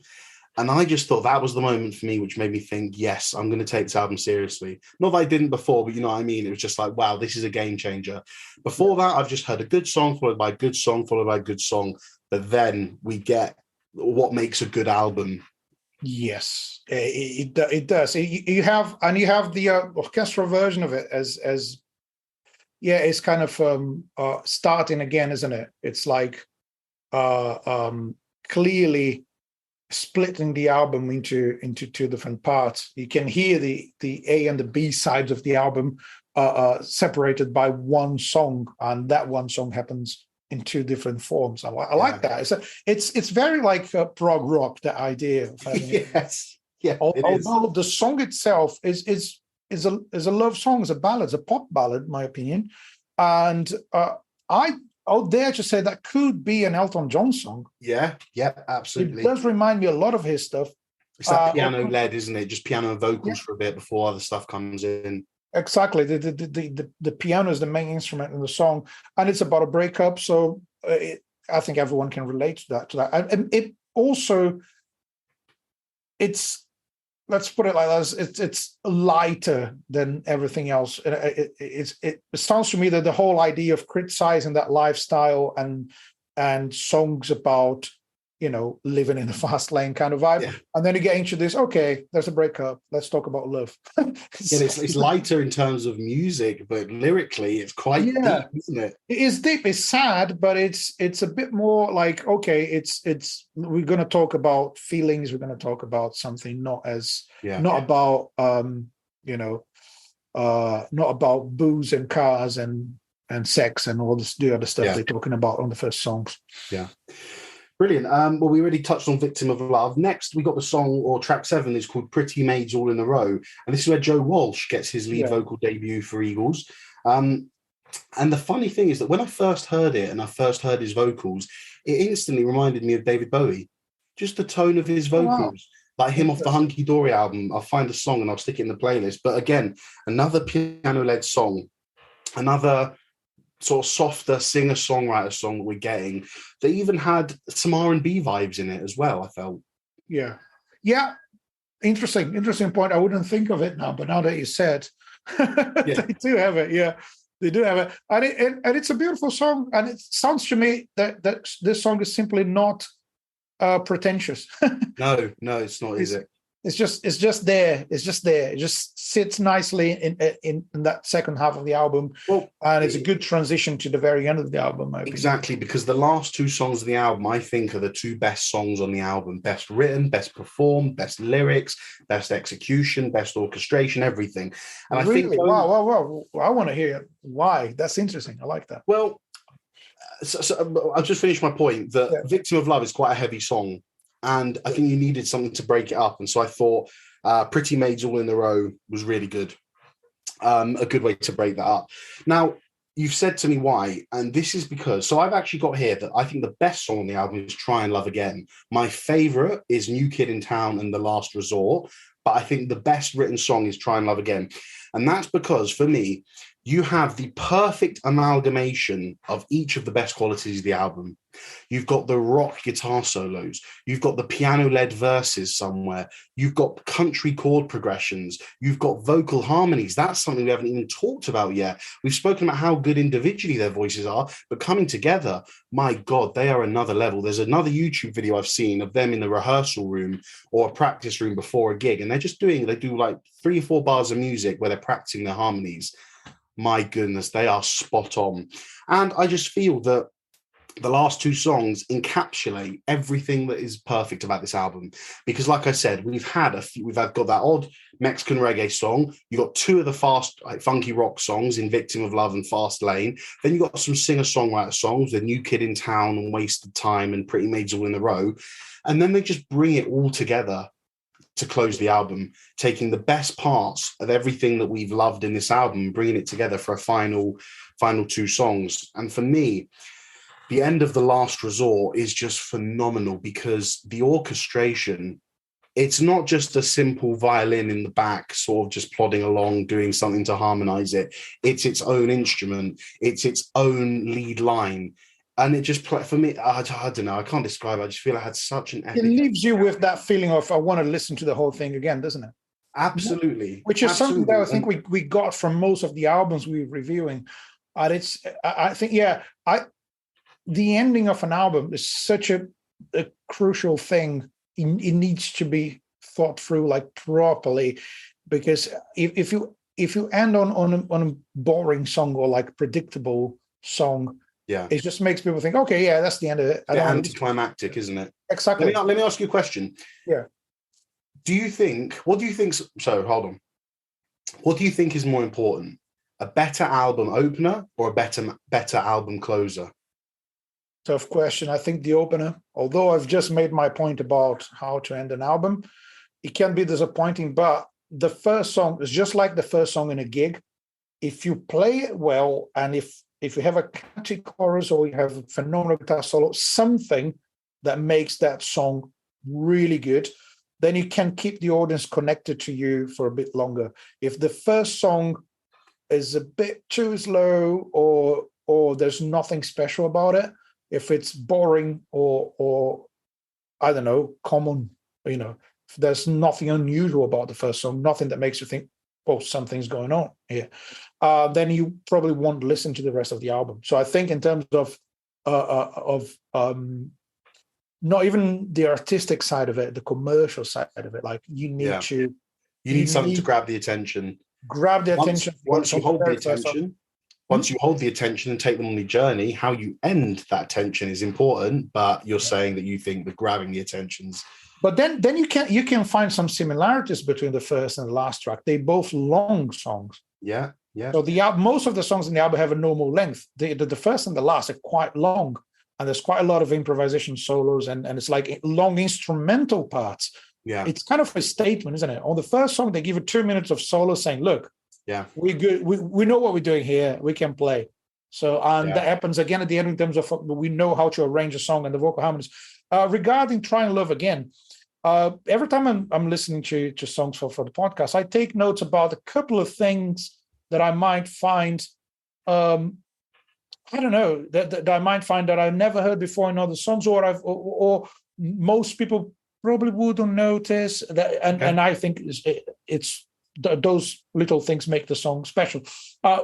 And I just thought that was the moment for me, which made me think, yes, I'm going to take this album seriously. Not that I didn't before, but you know what I mean? It was just like, wow, this is a game changer. Before that, I've just heard a good song, followed by a good song, followed by a good song. But then we get what makes a good album. Yes, it does. You have the orchestral version of it as it's kind of starting again, isn't it? It's like clearly splitting the album into 2 different parts. You can hear the A and the B sides of the album separated by one song, and that one song happens in 2 different forms. I like that. It's very like prog rock, the idea of having yes, yeah. Although the song itself is a love song, is a ballad, it's a pop ballad, in my opinion, and I'll dare to say that could be an Elton John song. Yeah, absolutely. It does remind me a lot of his stuff. It's that piano led, isn't it? Just piano and vocals for a bit before other stuff comes in. Exactly. The piano is the main instrument in the song, and it's about a breakup. So I think everyone can relate to that. And it also, it's let's put it like this: it's lighter than everything else. It sounds to me that the whole idea of criticizing that lifestyle and songs about, you know, living in the fast lane kind of vibe, Yeah. and then you get introduced. Okay, there's a breakup. Let's talk about love. Yeah, it's lighter in terms of music, but lyrically, it's quite deep, isn't it? It is deep. It's sad, but it's a bit more like, okay, it's we're going to talk about feelings. We're going to talk about something not about you know, not about booze and cars and sex and all this the other stuff they're talking about on the first songs. Yeah. Brilliant. Well, we already touched on Victim of Love. Next, we got the song, or track 7, is called Pretty Maids All in a Row. And this is where Joe Walsh gets his lead vocal debut for Eagles. And the funny thing is that when I first heard it and I first heard his vocals, it instantly reminded me of David Bowie. Just the tone of his vocals. Like him off the Hunky Dory album. I'll find a song and I'll stick it in the playlist. But again, another piano-led song. Another sort of softer singer-songwriter song that we're getting. They even had some R&B vibes in it as well, I felt. Yeah. Interesting point. I wouldn't think of it now, but now that you said, they do have it. Yeah, they do have it, and it's a beautiful song. And it sounds to me that this song is simply not pretentious. No, it's not, is it? It's just there. It's just there. It just sits nicely in that second half of the album. Well, and it's a good transition to the very end of the album. Exactly, because the last 2 songs of the album, I think, are the 2 best songs on the album. Best written, best performed, best lyrics, best execution, best orchestration, everything. And I think, wow. I want to hear why. That's interesting. I like that. Well, so I'll just finish my point that Victim of Love is quite a heavy song. And I think you needed something to break it up. And so I thought Pretty Maids All in a Row was really good. A good way to break that up. Now, you've said to me why, and this is because, so I've actually got here that I think the best song on the album is Try and Love Again. My favorite is New Kid in Town and The Last Resort, but I think the best written song is Try and Love Again. And that's because, for me, you have the perfect amalgamation of each of the best qualities of the album. You've got the rock guitar solos. You've got the piano-led verses somewhere. You've got country chord progressions. You've got vocal harmonies. That's something we haven't even talked about yet. We've spoken about how good individually their voices are, but coming together, my God, they are another level. There's another YouTube video I've seen of them in the rehearsal room or a practice room before a gig, and they do like 3 or 4 bars of music where they're practicing their harmonies. My goodness, they are spot on. And I just feel that the last 2 songs encapsulate everything that is perfect about this album. Because like I said, we've got that odd Mexican reggae song. You've got 2 of the fast, funky rock songs in Victim of Love and Fast Lane. Then you've got some singer-songwriter songs, The New Kid in Town and Wasted Time and Pretty Maids All in a Row. And then they just bring it all together to close the album, taking the best parts of everything that we've loved in this album, bringing it together for a final 2 songs. And for me, the end of The Last Resort is just phenomenal because the orchestration, it's not just a simple violin in the back, sort of just plodding along, doing something to harmonize it. It's its own instrument. It's its own lead line. And it just, for me, I don't know, I can't describe it. I just feel I had such an epic... It leaves you with that feeling of, I want to listen to the whole thing again, doesn't it? Absolutely. Which is something that I think we got from most of the albums we were reviewing. And I think, the ending of an album is such a crucial thing. It needs to be thought through like properly, because if you end on a boring song or like predictable song, it just makes people think, okay, that's the end of it. Anticlimactic, isn't it? Exactly. Let me ask you a question. Yeah. What do you think is more important? A better album opener or a better album closer? Tough question. I think the opener, although I've just made my point about how to end an album, it can be disappointing, but the first song is just like the first song in a gig. If you play it well, and if you have a catchy chorus or you have a phenomenal guitar solo, something that makes that song really good, then you can keep the audience connected to you for a bit longer. If the first song is a bit too slow or there's nothing special about it, if it's boring or I don't know, common, there's nothing unusual about the first song, nothing that makes you think, oh, something's going on here, then you probably won't listen to the rest of the album. So I think in terms of not even the artistic side of it, the commercial side of it, like you need to, you need something to grab the attention. Attention. Once you hold the attention. Once you hold the attention and take them on the journey, how you end that attention is important. But you're saying that you think that grabbing the attention's. But then you can find some similarities between the first and the last track. They're both long songs. Yeah. So most of the songs in the album have a normal length. The first and the last are quite long, and there's quite a lot of improvisation solos, and it's like long instrumental parts. Yeah, it's kind of a statement, isn't it? On the first song, they give you 2 minutes of solo, saying, "Look, we're good. We know what we're doing here. We can play." So, that happens again at the end in terms of we know how to arrange a song and the vocal harmonies. Regarding "Try and Love Again," every time I'm listening to songs for the podcast, I take notes about a couple of things that I might find, I don't know, that I might find that I've never heard before in other songs, or most people probably wouldn't notice that, and I think it's those little things make the song special.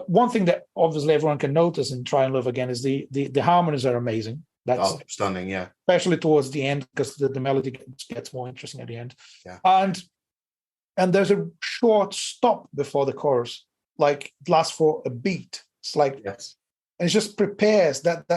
One thing that obviously everyone can notice in "Try and Love Again" is the harmonies are amazing. That's stunning, yeah. Especially towards the end, because the melody gets more interesting at the end. Yeah. And there's a short stop before the chorus, like it lasts for a beat. It's like, yes. And it just prepares that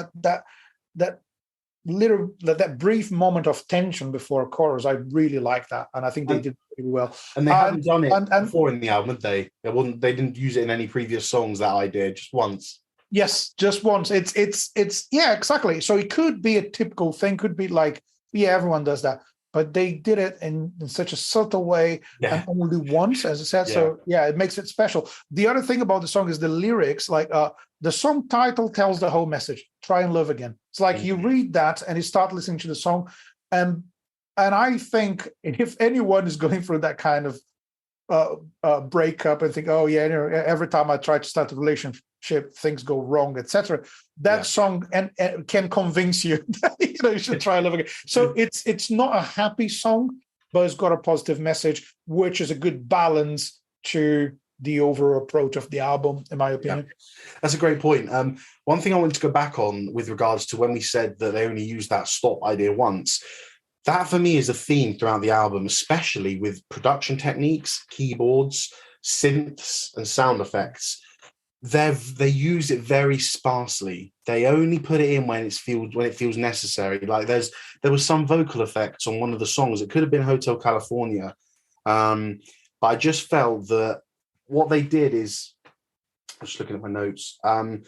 brief moment of tension before a chorus. I really like that, and I think they did really well. And they haven't done it before in the album, had they? They didn't use it in any previous songs. That idea, just once. Yes, just once. It's yeah, exactly. So it could be a typical thing. Could be like, everyone does that, but they did it in such a subtle way, and only once, as I said. Yeah. So it makes it special. The other thing about the song is the lyrics. Like the song title tells the whole message. "Try and Love Again." It's like you read that and you start listening to the song, and I think if anyone is going through that kind of breakup and think, oh yeah, every time I try to start a relationship, things go wrong, etc. That song and can convince you that you should try and love again. So it's not a happy song, but it's got a positive message, which is a good balance to the overall approach of the album, in my opinion. That's a great point. One thing I wanted to go back on with regards to when we said that they only used that stop idea once. That for me is a theme throughout the album, especially with production techniques, keyboards, synths, and sound effects. They use it very sparsely. They only put it in when it feels necessary. Like there was some vocal effects on one of the songs. It could have been Hotel California, but I just felt that what they did is, I'm just looking at my notes. I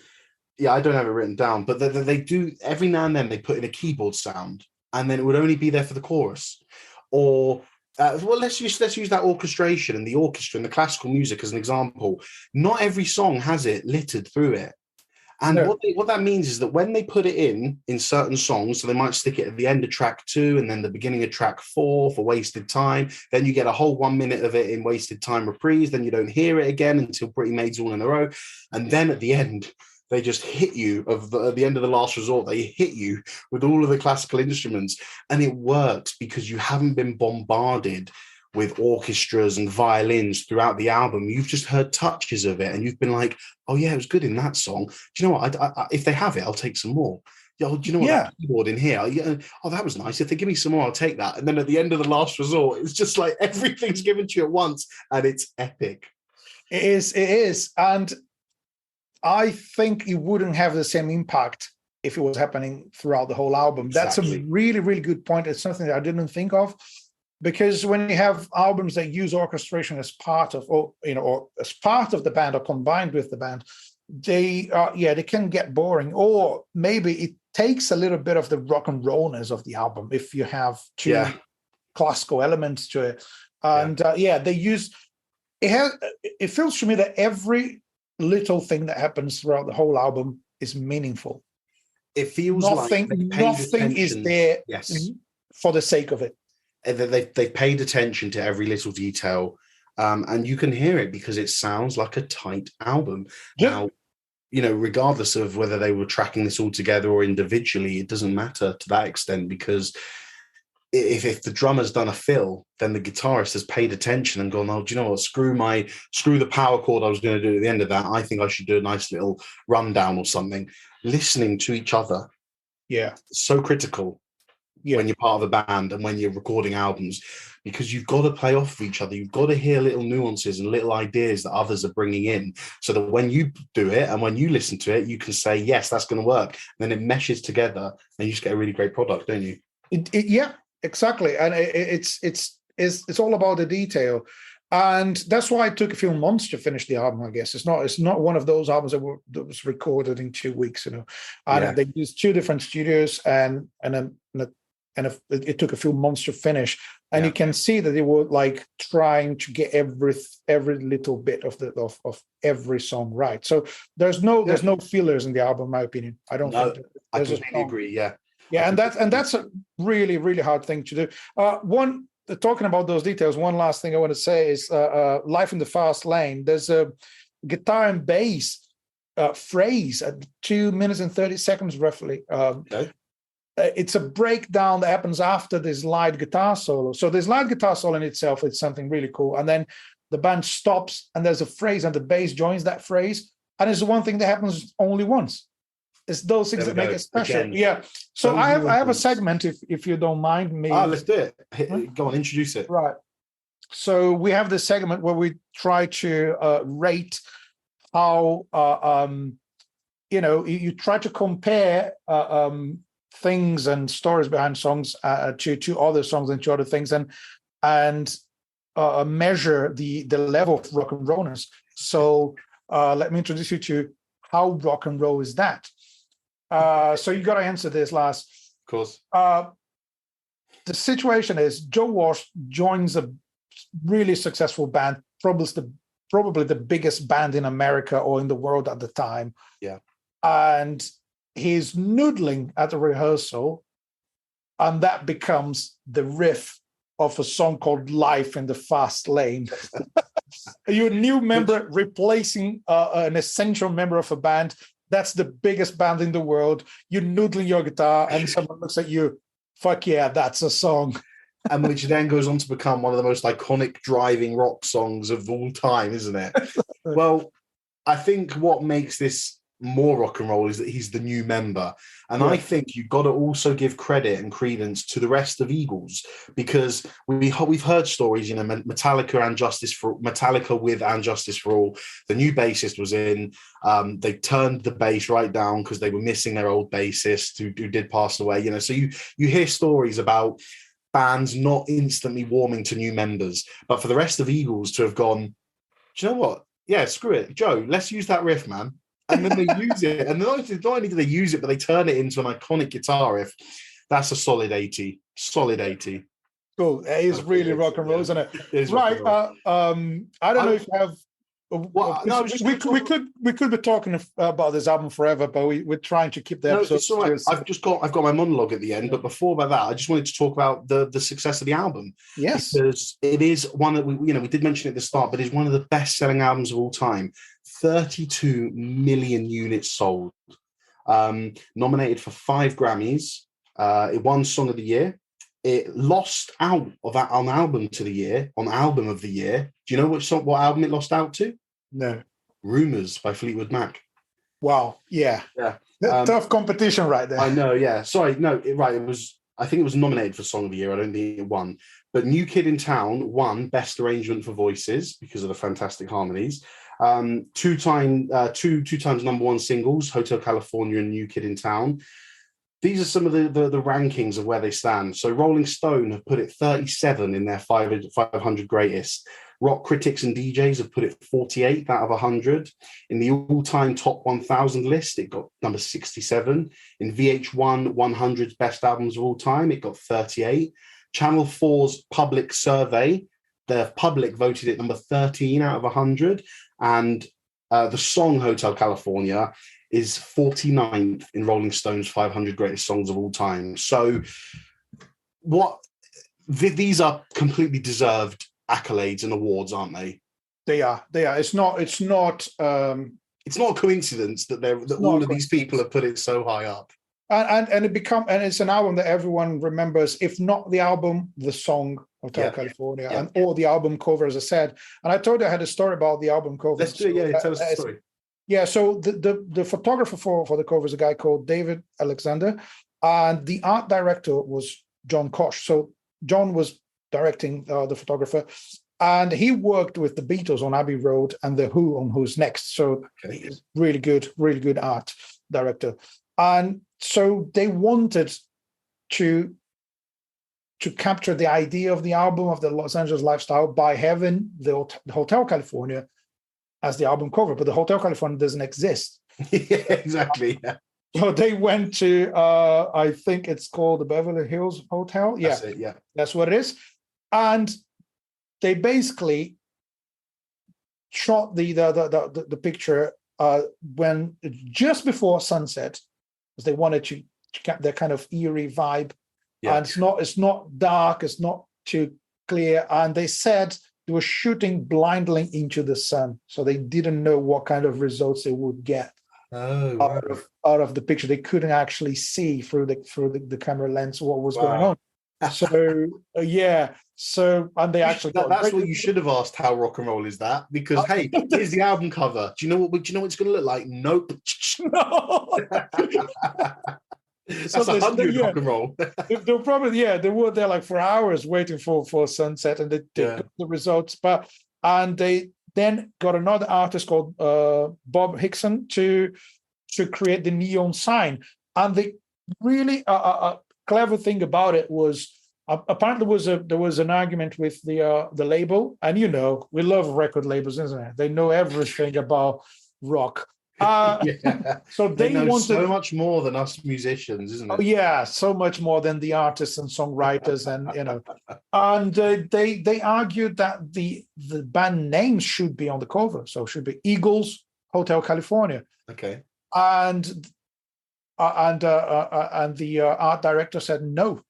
don't have it written down, but they do every now and then they put in a keyboard sound. And then it would only be there for the chorus, or let's use that orchestration and the orchestra and the classical music as an example. Not every song has it littered through it, and what that means is that when they put it in certain songs, so they might stick it at the end of track 2 and then the beginning of track 4 for Wasted Time. Then you get a whole 1 minute of it in Wasted Time reprise. Then you don't hear it again until Pretty Maids All in a Row, and then at the end, they just hit you at the end of the last resort. They hit you with all of the classical instruments, and it works because you haven't been bombarded with orchestras and violins throughout the album. You've just heard touches of it, and you've been like, "Oh yeah, it was good in that song." Do you know what? I if they have it, I'll take some more. Do you know what? That keyboard in here. Oh, that was nice. If they give me some more, I'll take that. And then at the end of the last resort, it's just like everything's given to you at once, and it's epic. It is, and I think it wouldn't have the same impact if it was happening throughout the whole album. Exactly. That's a really, really good point. It's something that I didn't think of, because when you have albums that use orchestration as part of, or as part of the band or combined with the band, they can get boring, or maybe it takes a little bit of the rock and rollness of the album if you have two classical elements to it. And they use it. It feels to me that every little thing that happens throughout the whole album is meaningful. It feels nothing is there for the sake of it. They've paid attention to every little detail, and you can hear it because it sounds like a tight album. Now, regardless of whether they were tracking this all together or individually, it doesn't matter to that extent, because if the drummer's done a fill, then the guitarist has paid attention and gone, oh, do you know what? Screw the power chord I was going to do at the end of that. I think I should do a nice little rundown or something. Listening to each other. Yeah. So critical when you're part of a band and when you're recording albums, because you've got to play off of each other. You've got to hear little nuances and little ideas that others are bringing in, so that when you do it and when you listen to it, you can say, yes, that's going to work. And then it meshes together and you just get a really great product, don't you? Yeah, exactly. And it's all about the detail. And that's why it took a few months to finish the album, I guess. It's not one of those albums that was recorded in 2 weeks, And they used 2 different studios, and it took a few months to finish. And you can see that they were like trying to get every little bit of every song right. So there's no fillers in the album, in my opinion. I don't think I completely agree. Yeah. Yeah, and that's a really, really hard thing to do. Talking about those details, one last thing I want to say is Life in the Fast Lane. There's a guitar and bass phrase at 2 minutes and 30 seconds, roughly. It's a breakdown that happens after this light guitar solo. So this light guitar solo in itself is something really cool. And then the band stops and there's a phrase and the bass joins that phrase. And it's the one thing that happens only once. It's those things that make it special. Again. Yeah. So I have a segment, if you don't mind me. Let's do it. Go on, introduce it. Right. So we have this segment where we try to rate how, you try to compare things and stories behind songs to other songs and to other things, and measure the level of rock and rollness. So let me introduce you to how rock and roll is that. So you got to answer this last. Of course. The situation is Joe Walsh joins a really successful band, probably the biggest band in America or in the world at the time. Yeah. And he's noodling at the rehearsal, and that becomes the riff of a song called Life in the Fast Lane. You're a new member replacing an essential member of a band. That's the biggest band in the world. You're noodling your guitar and someone looks at you, fuck yeah, that's a song. And which then goes on to become one of the most iconic driving rock songs of all time, isn't it? Well, I think what makes this more rock and roll is that he's the new member. And I think you've got to also give credit and credence to the rest of Eagles, because we've heard stories, Metallica with And Justice for All. The new bassist was in. They turned the bass right down because they were missing their old bassist who did pass away. So you hear stories about bands not instantly warming to new members, but for the rest of Eagles to have gone, do you know what? Yeah, screw it, Joe. Let's use that riff, man. And then they use it, and not only do they use it, but they turn it into an iconic guitar riff. That's a solid 80. Solid 80. Cool. It is really rock and roll, isn't it? Right. I don't know if you have. We could be talking about this album forever, but we're trying to keep the episode. It's all right. I've got my monologue at the end, but before that, I just wanted to talk about the success of the album. Yes, because it is one that we did mention at the start, but it's one of the best-selling albums of all time. 32 million units sold. Nominated for 5 Grammys. It won Song of the Year. It lost out on Album of the Year. Do you know what album it lost out to? No. Rumours by Fleetwood Mac. Wow. Yeah. Tough competition right there. I know. Yeah. Sorry. No. I think it was nominated for Song of the Year. I don't think it won. But New Kid in Town won Best Arrangement for Voices because of the fantastic harmonies. Two times number 1 singles, Hotel California and New Kid in Town. These are some of the rankings of where they stand. So Rolling Stone have put it 37 in their 500 greatest. Rock critics and DJs have put it 48 out of 100. In the all-time top 1,000 list, it got number 67. In VH1 100's best albums of all time, it got 38. Channel 4's public survey, the public voted it number 13 out of 100. And the song Hotel California is 49th in Rolling Stone's 500 greatest songs of all time. So these are completely deserved accolades and awards, aren't they? They are. It's not a coincidence that all of these people have put it so high up. and it's an album that everyone remembers, if not the album, the song Hotel California, and or the album cover, as I said. And I told you I had a story about the album cover. Let's do it. Yeah, tell us the story. Yeah, so the photographer for the cover is a guy called David Alexander, and the art director was John Koch. So John was directing the photographer, and he worked with the Beatles on Abbey Road and the Who on Who's Next. So he's really good art director. And so they wanted to capture the idea of the album, of the Los Angeles lifestyle, by having the Hotel California as the album cover, but the Hotel California doesn't exist. Yeah, exactly. Yeah. So they went to, I think it's called the Beverly Hills Hotel. Yeah, that's it, yeah. That's what it is. And they basically shot the picture when just before sunset, because they wanted to get that kind of eerie vibe. Yeah. And it's not dark, it's not too clear. And they said they were shooting blindly into the sun, so they didn't know what kind of results they would get out of the picture. They couldn't actually see through the camera lens what was going on. So so and they actually that's what you should have asked. How rock and roll is that? Because hey, here's the album cover. Do you know what it's going to look like? Nope. No. That's 100 rock and roll. They were probably they were there like for hours waiting for sunset, and they got the results. And they then got another artist called Bob Hickson to create the neon sign. And the really clever thing about it was apparently there was an argument with the label, and we love record labels, isn't it? They know everything about rock. So they know wanted so much more than us musicians, isn't it? Oh yeah, so much more than the artists and songwriters, and and they argued that the band name should be on the cover, so it should be Eagles Hotel California. Okay. And the art director said no,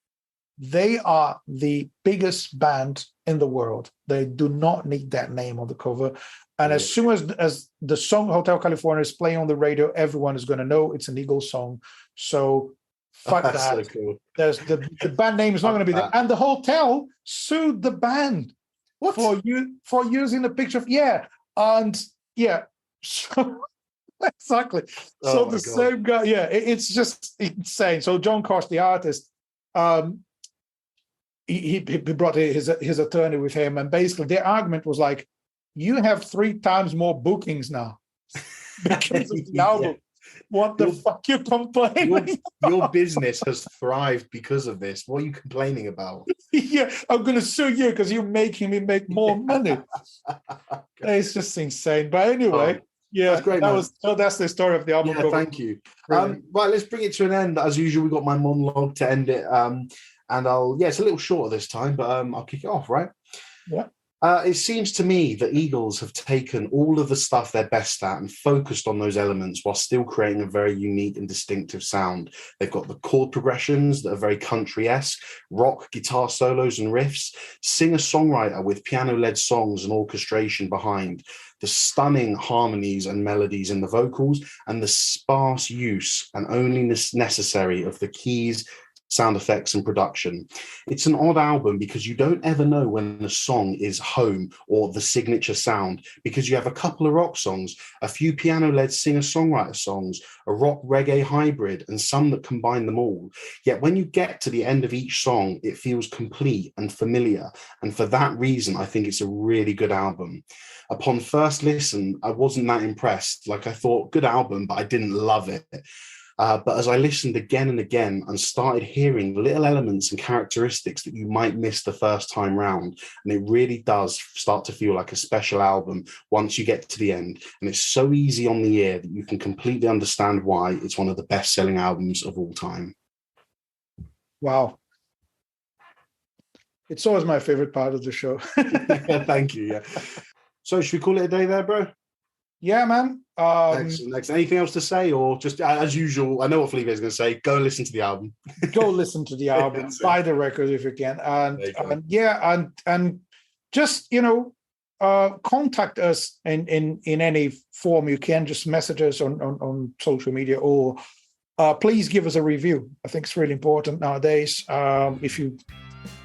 they are the biggest band in the world. They do not need that name on the cover. And as soon as the song Hotel California is playing on the radio, everyone is going to know it's an Eagles song. So fuck that. So cool. There's the band name is not going to be there. And the hotel sued the band for using the picture. So exactly. So the same guy. Yeah, it's just insane. So John Koch, the artist, he brought his attorney with him, and basically their argument was like, you have 3 times more bookings now because of the album. What the fuck you complaining? Your business has thrived because of this. What are you complaining about? Yeah, I'm going to sue you because you're making me make more money. It's just insane. But anyway, that's great. That's the story of the album. Yeah, thank you. Right, let's bring it to an end. As usual, we've got my monologue to end it. And it's a little shorter this time, but I'll kick it off, right? Yeah. It seems to me that Eagles have taken all of the stuff they're best at and focused on those elements while still creating a very unique and distinctive sound. They've got the chord progressions that are very country-esque, rock, guitar solos and riffs, singer-songwriter with piano-led songs and orchestration behind, the stunning harmonies and melodies in the vocals, and the sparse use and only necessary of the keys, sound effects and production. It's an odd album because you don't ever know when the song is home or the signature sound, because you have a couple of rock songs, a few piano-led singer-songwriter songs, a rock reggae hybrid, and some that combine them all. Yet when you get to the end of each song, it feels complete and familiar. And for that reason, I think it's a really good album. Upon first listen, I wasn't that impressed. Like, I thought, good album, but I didn't love it. But as I listened again and again and started hearing little elements and characteristics that you might miss the first time round, and it really does start to feel like a special album once you get to the end. And it's so easy on the ear that you can completely understand why it's one of the best-selling albums of all time. Wow. It's always my favorite part of the show. Thank you. Yeah. So should we call it a day there, bro? Yeah, man. Excellent. Anything else to say, or just as usual? I know what Felipe is going to say. Go listen to the album. Go listen to the album. Buy the record if you can, and just contact us in any form you can. Just message us on social media, or please give us a review. I think it's really important nowadays. If you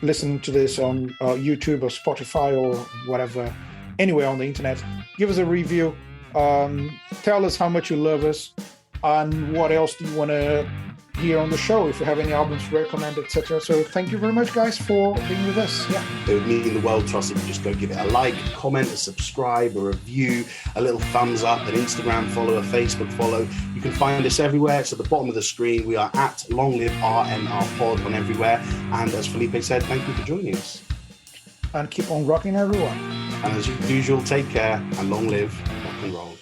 listen to this on YouTube or Spotify or whatever, anywhere on the internet, give us a review. Tell us how much you love us and what else do you want to hear on the show, if you have any albums to recommend, etc. So thank you very much, guys, for being with us. Yeah, it would mean the world to us if you just go give it a like, a comment, a subscribe, a review, a little thumbs up, an Instagram follow, a Facebook follow. You can find us everywhere. It's at the bottom of the screen. We are at longliverocknrollpod on everywhere. And as Felipe said, thank you for joining us. And keep on rocking, everyone. And as usual, take care and long live rock and roll.